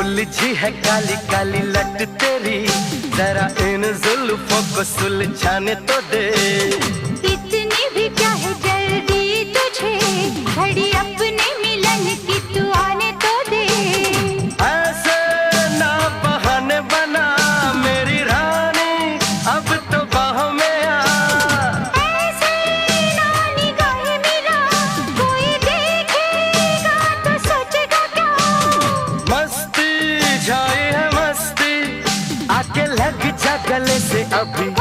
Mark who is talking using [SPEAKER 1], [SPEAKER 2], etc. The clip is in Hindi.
[SPEAKER 1] उलझी है काली काली लट तेरी, जरा इन जुल्फों को सुलझाने तो दे।
[SPEAKER 2] इतनी भी क्या है जल्दी तुझे, घड़ी अपने मिलन की तू आने तो दे।
[SPEAKER 1] ऐसे ना बहाने बना मेरी रानी, अब तो बाहों में आ।
[SPEAKER 2] ऐसे ना निगाहे मेरा कोई देखेगा तो सोचेगा क्या।
[SPEAKER 1] मस्ती छाई है मस्ती, आके लग जा गले से अभी।